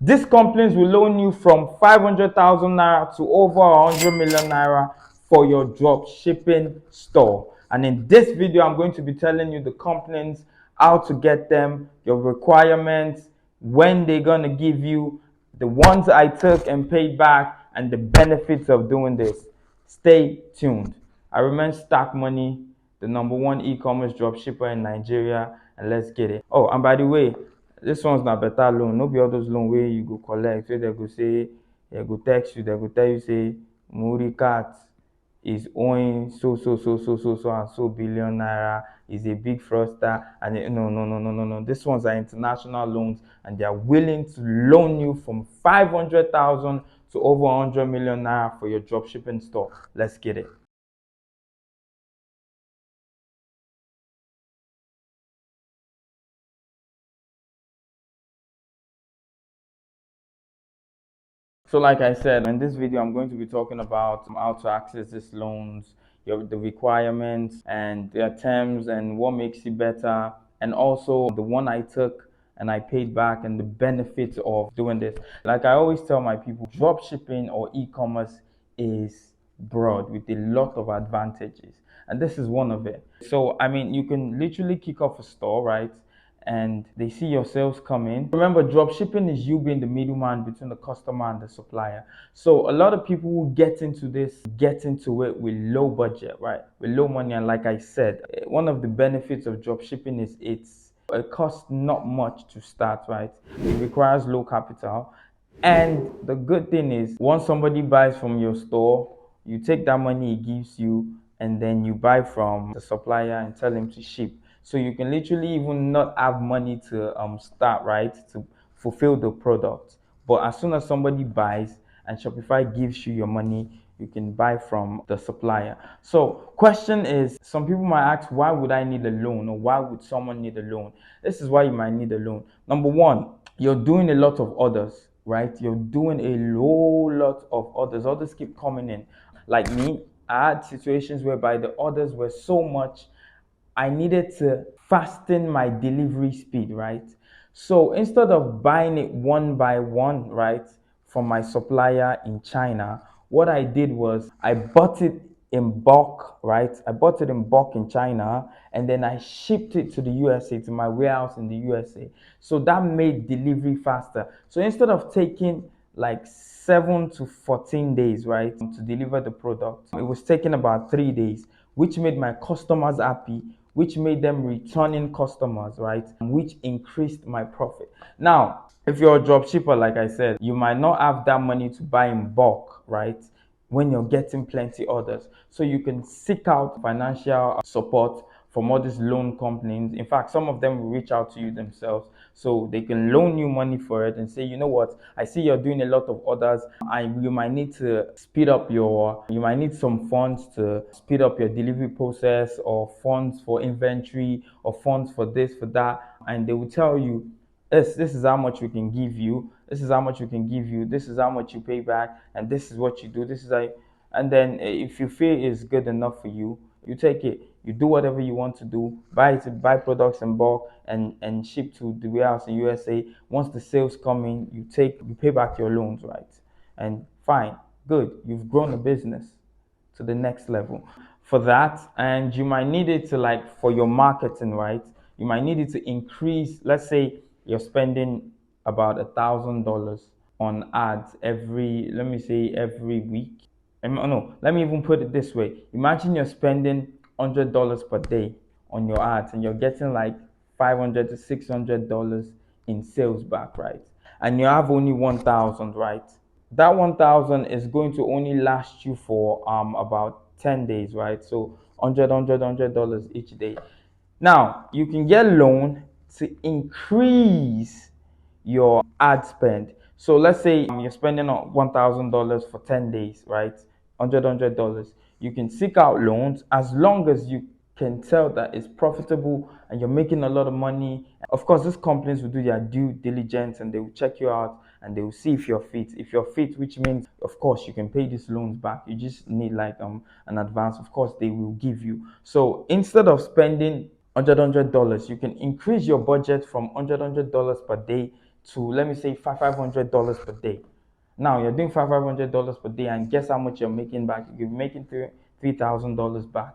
These companies will loan you from 500,000 naira to over 100 million naira for your drop shipping store. And in this video, I'm going to be telling you the companies, how to get them, your requirements, when they're going to give you, the ones I took and paid back, and the benefits of doing this. Stay tuned. I remain STAQK Money, the #1 e-commerce dropshipper in Nigeria, and let's get it. Oh, and by the way, this one's not better loan. No be all those loan where you go collect, where they go say, they go text you, they go tell you say, Muri Cat is owing so and so billion naira, is a big fraudster, and no. This ones are international loans, and they are willing to loan you from 500,000 to over 100 million naira for your dropshipping store. Let's get it. So like I said, in this video, I'm going to be talking about how to access these loans, the requirements and their terms and what makes it better, and also the one I took and I paid back and the benefits of doing this. Like I always tell my people, drop shipping or e-commerce is broad with a lot of advantages. And this is one of it. So, I mean, you can literally kick off a store, right? And they see your sales come in. Remember, drop shipping is you being the middleman between the customer and the supplier. So a lot of people who get into it with low budget, right? With low money. And like I said, one of the benefits of drop shipping is it costs not much to start, right? It requires low capital. And the good thing is, once somebody buys from your store, you take that money it gives you, and then you buy from the supplier and tell him to ship. So you can literally even not have money to start, right, to fulfill the product. But as soon as somebody buys and Shopify gives you your money, you can buy from the supplier. So question is, some people might ask, why would I need a loan, or why would someone need a loan? This is why you might need a loan. Number one, you're doing a lot of orders, right? You're doing a whole lot of orders. Orders keep coming in. Like me, I had situations whereby the orders were so much, I needed to fasten my delivery speed, right? So instead of buying it one by one, right, from my supplier in China, what I did was I bought it in bulk, right? I bought it in bulk in China, and then I shipped it to the USA, to my warehouse in the USA. So that made delivery faster. So instead of taking like 7 to 14 days, right, to deliver the product, it was taking about 3 days, which made my customers happy, which made them returning customers, right, which increased my profit. Now, if you're a drop shipper, like I said, you might not have that money to buy in bulk, right, when you're getting plenty orders. So you can seek out financial support from all these loan companies. In fact, some of them will reach out to you themselves, so they can loan you money for it and say, you know what, I see you're doing a lot of orders. You might need to you might need some funds to speed up your delivery process, or funds for inventory, or funds for this, for that. And they will tell you, this is how much we can give you, this is how much we can give you, this is how much you pay back, and this is what you do, this is how you, and then if you feel it's good enough for you, you take it, you do whatever you want to do, buy products in bulk, and ship to the warehouse in USA. Once the sales come in, you pay back your loans, right? And fine, good, you've grown a business to the next level for that. And you might need it to, like, for your marketing, right? You might need it to increase. Let's say you're spending about $1,000 on ads every, let me say, every week. No, let me even put it this way. Imagine you're spending $100 per day on your ads, and you're getting like $500 to $600 in sales back, right? And you have only 1,000, right? That 1,000 is going to only last you for about 10 days, right? So $100 each day. Now you can get loan to increase your ad spend. So let's say you're spending on $1,000 for 10 days, right? $100. You can seek out loans as long as you can tell that it's profitable and you're making a lot of money. Of course, these companies will do their due diligence, and they will check you out, and they will see if you're fit. If you're fit, which means, of course, you can pay these loans back. You just need like an advance. Of course, they will give you. So instead of spending $100, you can increase your budget from $100 per day to, let me say, $500 per day. Now you're doing $500 per day, and guess how much you're making back? You're making $3,000 back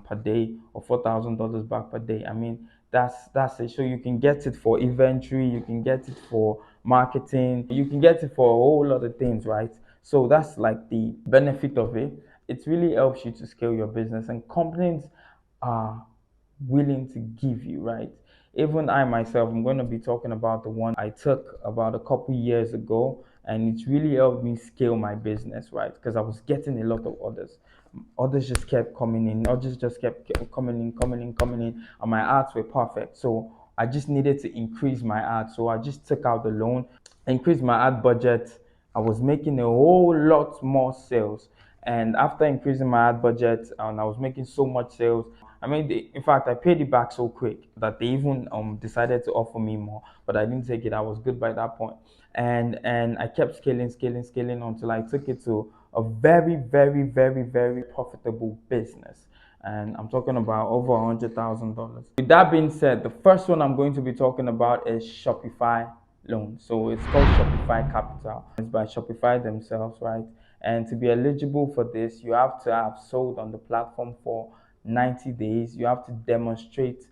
per day, or $4,000 back per day. I mean, that's it. So you can get it for inventory, you can get it for marketing, you can get it for a whole lot of things, right? So that's like the benefit of it. It really helps you to scale your business, and companies are willing to give you, right? Even I myself, I'm going to be talking about the one I took about a couple years ago, and it's really helped me scale my business, right? Because I was getting a lot of orders. Orders just kept coming in, orders just kept coming in, and my ads were perfect. So I just needed to increase my ads. So I just took out the loan, increased my ad budget. I was making a whole lot more sales. And after increasing my ad budget, and I was making so much sales, in fact, I paid it back so quick that they even decided to offer me more, but I didn't take it. I was good by that point, and I kept scaling until I took it to a very, very, very, very profitable business. And I'm talking about over $100,000. With that being said, the first one I'm going to be talking about is Shopify loan. So it's called Shopify Capital. It's by Shopify themselves, right? And to be eligible for this, you have to have sold on the platform for 90 days. You have to demonstrate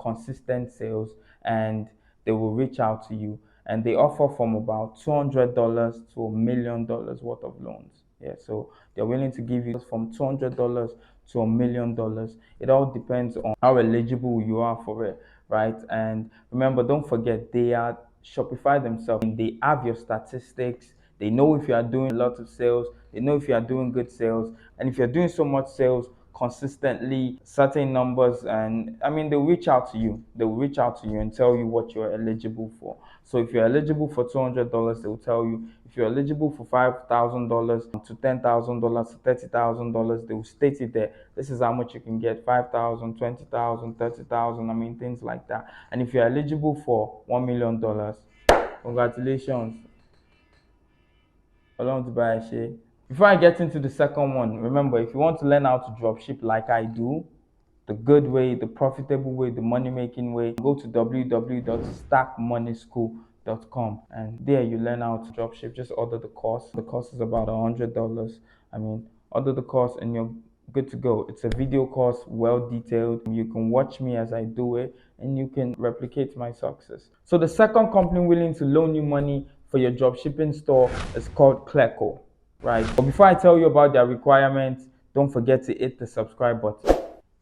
consistent sales, and they will reach out to you. And they offer from about $200 to $1 million worth of loans. Yeah, so they're willing to give you from $200 to $1 million. It all depends on how eligible you are for it, right? And remember, don't forget, they are Shopify themselves, and they have your statistics. They know if you are doing a lot of sales, they know if you are doing good sales, and if you're doing so much sales consistently, certain numbers, and they'll reach out to you. They'll reach out to you and tell you what you're eligible for. So if you're eligible for $200, they'll tell you. If you're eligible for $5,000 to $10,000 to $30,000, they will state it there. This is how much you can get: 5,000, 20,000, 30,000. Things like that. And if you're eligible for $1 million, congratulations. Along to buy a share. Before I get into the second one, remember, if you want to learn how to dropship like I do, the good way, the profitable way, the money making way, go to www.stackmoneyschool.com, and there you learn how to dropship. Just order the course. The course is about $100. Order the course and you're good to go. It's a video course, well detailed. You can watch me as I do it, and you can replicate my success. So the second company willing to loan you money for your dropshipping store is called Clerco, right? But before I tell you about their requirements, don't forget to hit the subscribe button.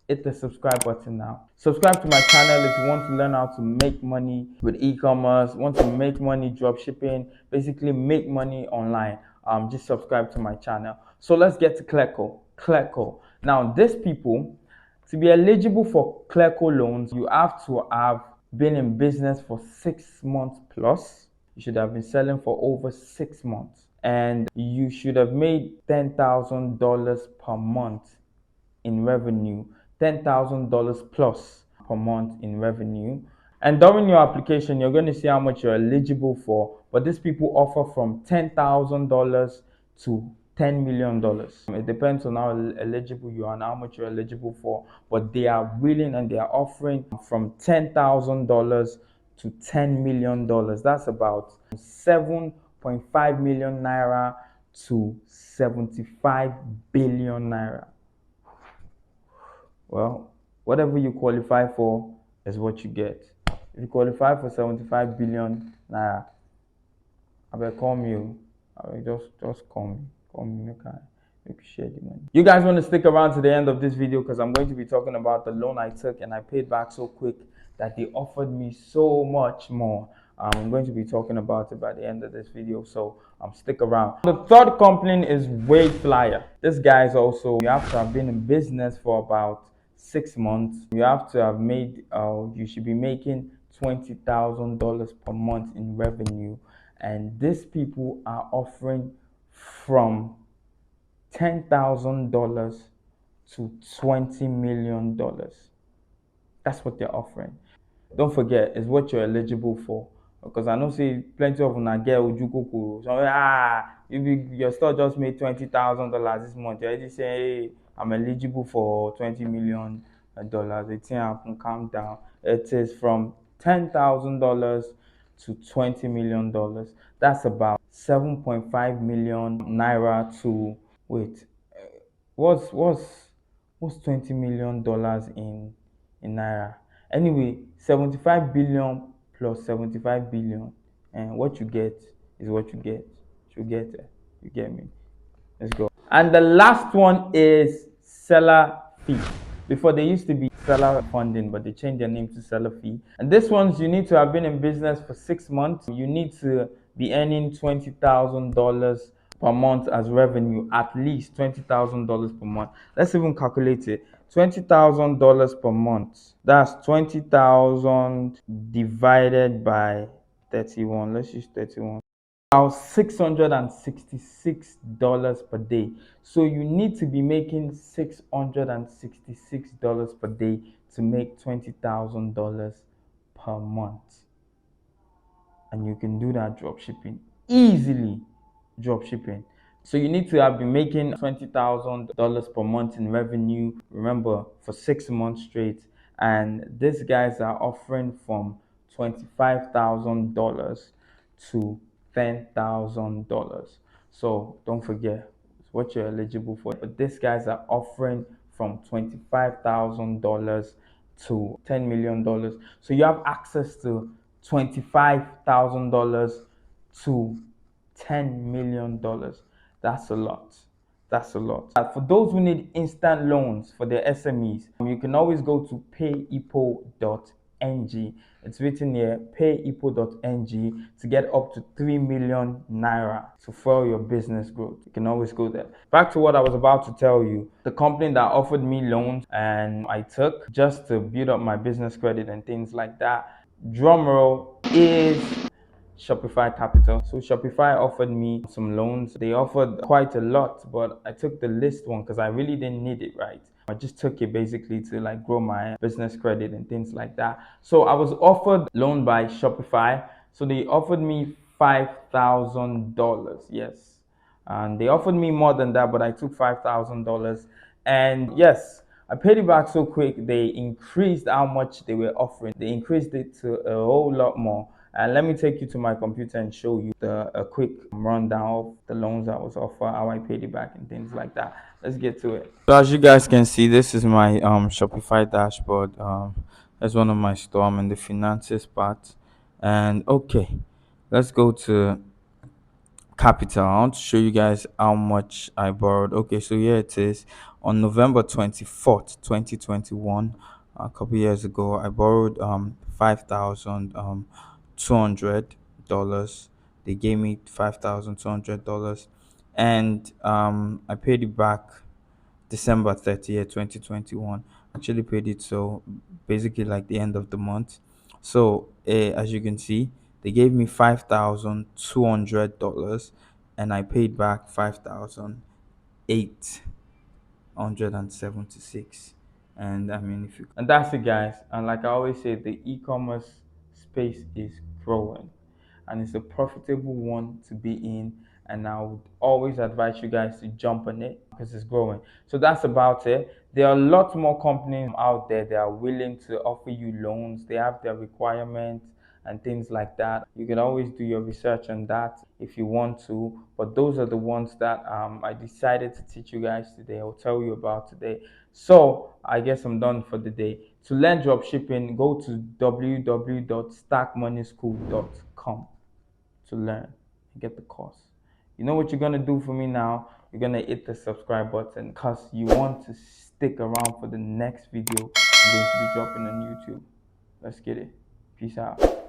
Hit the subscribe button now. Subscribe to my channel if you want to learn how to make money with e-commerce, want to make money drop shipping, basically make money online. Just subscribe to my channel. So let's get to Clerco. Clerco. Now, these people, to be eligible for Clerco loans, you have to have been in business for 6 months plus. You should have been selling for over 6 months, and you should have made $10,000 per month in revenue, $10,000 plus per month in revenue. And during your application, you're going to see how much you're eligible for. But these people offer from $10,000 to $10 million. It depends on how eligible you are and how much you're eligible for. But they are willing, and they are offering from $10,000 to $10 million. That's about 7.5 million naira to 75 billion naira. Well, whatever you qualify for is what you get. If you qualify for 75 billion naira, I will call you. Just call me. Call me, make you share the money. You guys want to stick around to the end of this video, because I'm going to be talking about the loan I took and I paid back so quick that they offered me so much more. I'm going to be talking about it by the end of this video, so stick around. The third company is Wayflyer. This guy is also, you have to have been in business for about 6 months. You have to have made, you should be making $20,000 per month in revenue. And these people are offering from $10,000 to $20 million. That's what they're offering. Don't forget, it's what you're eligible for. Because I know see plenty of them get Ojukoko. So your store just made $20,000 this month. You're already saying, hey, I'm eligible for $20 million. The thing can calm down. It is from $10,000 to $20 million. That's about 7.5 million naira to, wait, what's what's what's $20 million in naira? Anyway, 75 billion plus 75 billion, and what you get is what you get. You get it. You get me? Let's go. And the last one is seller fee. Before they used to be seller funding, but they changed their name to seller fee. And this one's you need to have been in business for 6 months. You need to be earning $20,000 per month as revenue, at least $20,000 per month. Let's even calculate it. $20,000 per month. That's 20,000 divided by 31. Let's use 31. About $666 per day. So you need to be making $666 per day to make $20,000 per month. And you can do that drop shipping easily. Drop shipping. So you need to have been making $20,000 per month in revenue, remember, for 6 months straight. And these guys are offering from $25,000 to $10,000. So don't forget what you're eligible for. But these guys are offering from $25,000 to $10 million. So you have access to $25,000 to $10 million. That's a lot. That's a lot. For those who need instant loans for their SMEs, you can always go to payepo.ng. It's written here, payepo.ng, to get up to 3 million naira to fuel your business growth. You can always go there. Back to what I was about to tell you. The company that offered me loans and I took just to build up my business credit and things like that, drumroll, is Shopify Capital. So Shopify offered me some loans. They offered quite a lot, but I took the least one because I really didn't need it, right? I just took it basically to like grow my business credit and things like that. So I was offered loan by Shopify. So they offered me $5,000. Yes. And they offered me more than that, but I took $5,000. And yes, I paid it back so quick. They increased how much they were offering. They increased it to a whole lot more. And let me take you to my computer and show you a quick rundown of the loans I was offered, how I paid it back, and things like that. Let's get to it. So as you guys can see, this is my Shopify dashboard. That's one of my store. I'm in the finances part. And okay, let's go to capital. I want to show you guys how much I borrowed. Okay, so here it is. On November 24th, 2021, a couple years ago, I borrowed $5,200. They gave me $5,200, and I paid it back December 30th, 2021. Actually paid it so basically like the end of the month. So as you can see, they gave me $5,200 and I paid back 5,876. And I mean, if you, and that's it, guys. And like I always say, the e-commerce space is growing and it's a profitable one to be in. And I would always advise you guys to jump on it because it's growing. So that's about it. There are lots more companies out there that are willing to offer you loans. They have their requirements and things like that. You can always do your research on that if you want to. But those are the ones that I decided to teach you guys today. I'll tell you about today. So I guess I'm done for the day. To learn dropshipping, go to www.stackmoneyschool.com to learn and get the course. You know what you're gonna do for me now? You're gonna hit the subscribe button because you want to stick around for the next video I'm going to be dropping on YouTube. Let's get it. Peace out.